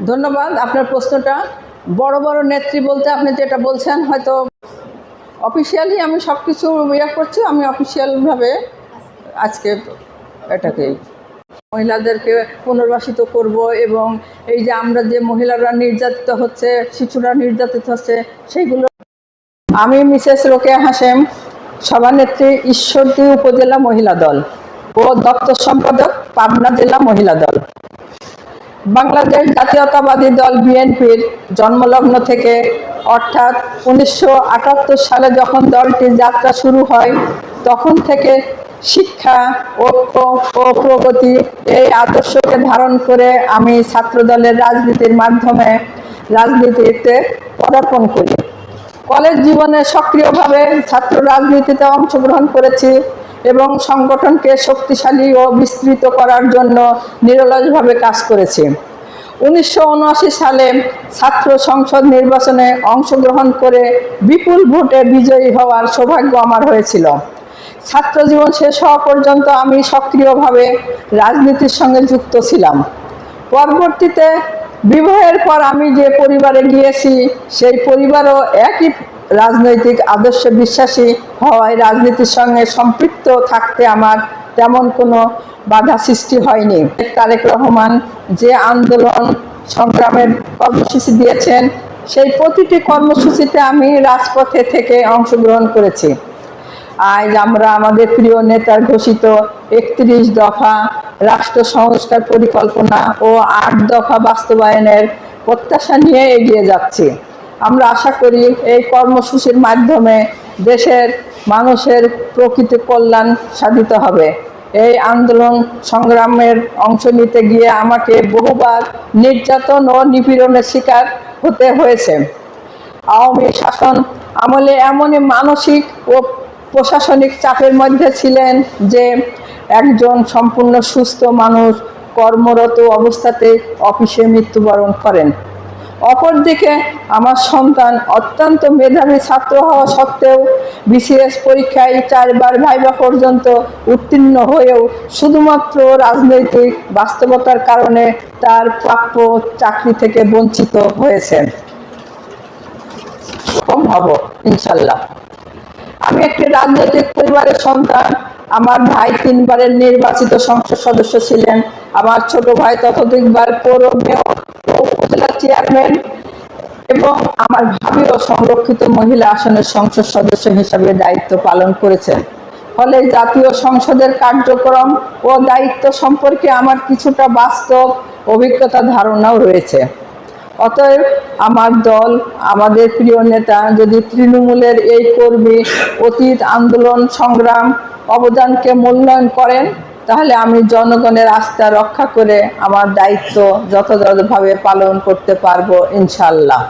ধন্যবাদ আপনার প্রশ্নটা। বড় বড় নেত্রী বলতে আপনি যেটা বলছেন হয়তো অফিসিয়ালি আমি সব কিছু করছি, আমি অফিসিয়ালভাবে আজকে এটাকে মহিলাদেরকে পুনর্বাসিত করব এবং এই যে আমরা যে মহিলারা নির্যাতিত হচ্ছে, শিশুরা নির্যাতিত হচ্ছে, সেইগুলো আমি মিসেস রোকেয়া হাশেম, সভানেত্রী ঈশ্বরদী উপজেলা মহিলা দল ও দপ্তর সম্পাদক পাবনা জেলা মহিলা দল। বাংলাদেশ জাতীয়তাবাদী দল বিএনপির জন্মলগ্ন থেকে অর্থাৎ 1978 সালে যখন দলটির যাত্রা শুরু হয় তখন থেকে শিক্ষা, ঐক্য ও প্রগতি এই আদর্শকে ধারণ করে আমি ছাত্রদলের রাজনীতির মাধ্যমে রাজনীতিতে পদার্পণ করি। কলেজ জীবনে সক্রিয়ভাবে ছাত্র রাজনীতিতে অংশগ্রহণ করেছি এবং সংগঠনকে শক্তিশালী ও বিস্তৃত করার জন্য নিরলসভাবে কাজ করেছি। 1979 সালে ছাত্র সংসদ নির্বাচনে অংশগ্রহণ করে বিপুল ভোটে বিজয়ী হওয়ার সৌভাগ্য আমার হয়েছিল। ছাত্র জীবন শেষ হওয়া পর্যন্ত আমি সক্রিয়ভাবে রাজনীতির সঙ্গে যুক্ত ছিলাম। পরবর্তীতে বিবাহের পর আমি যে পরিবারে গিয়েছি সেই পরিবারও একই রাজনৈতিক আদর্শে বিশ্বাসী হওয়ায় রাজনীতির সঙ্গে সম্পৃক্ত থাকতে আমার তেমন কোনো বাধা সৃষ্টি হয়নি। তারেক রহমান যে আন্দোলন সংগ্রামের কর্মসূচি দিয়েছেন সেই প্রতিটি কর্মসূচিতে আমি রাজপথে থেকে অংশগ্রহণ করেছি। আজ আমরা আমাদের প্রিয় নেতার ঘোষিত 31 দফা রাষ্ট্র সংস্কার পরিকল্পনা ও 8 দফা বাস্তবায়নের প্রত্যাশা নিয়ে এগিয়ে যাচ্ছি। আমরা আশা করি এই কর্মসূচির মাধ্যমে দেশের মানুষের প্রকৃত কল্যাণ সাধিত হবে। এই আন্দোলন সংগ্রামের অংশ নিতে গিয়ে আমাকে বহুবার নির্যাতন ও নিপীড়নের শিকার হতে হয়েছে। আওয়ামী শাসন আমলে এমনই মানসিক ও প্রশাসনিক চাপের মধ্যে ছিলেন যে একজন সম্পূর্ণ সুস্থ মানুষ কর্মরত অবস্থাতে অফিসে মৃত্যুবরণ করেন। অপরদিকে আমার সন্তান অত্যন্ত মেধাবী ছাত্র হওয়া সত্ত্বেও বিসিএস পরীক্ষায় 4 বার ভাইভা পর্যন্ত উত্তীর্ণ হয়েও শুধুমাত্র রাজনৈতিক বাস্তবতার কারণে তার প্রাপ্য চাকরি থেকে বঞ্চিত হয়েছেন। হব ইনশাল্লাহ। আমি একটি রাজনৈতিক পরিবারের সন্তান। আমার ভাই 3 বারের নির্বাচিত সংসদ সদস্য ছিলেন। আমার ছোট ভাই ততোধিকবার পৌর মেয়র ও উপজেলা চেয়ারম্যান এবং আমার ভাবিও সংরক্ষিত মহিলা আসনের সংসদ সদস্য হিসাবে দায়িত্ব পালন করেছেন। ফলে জাতীয় সংসদের কার্যক্রম ও দায়িত্ব সম্পর্কে আমার কিছুটা বাস্তব অভিজ্ঞতা ধারণাও রয়েছে। অতএব আমার দল, আমাদের প্রিয় নেতা যদি তৃণমূলের এই কর্মী অতীত আন্দোলন সংগ্রাম অবদানকে মূল্যায়ন করেন তাহলে আমি জনগণের আস্থা রক্ষা করে আমার দায়িত্ব যথাযথভাবে পালন করতে পারবো ইনশাআল্লাহ।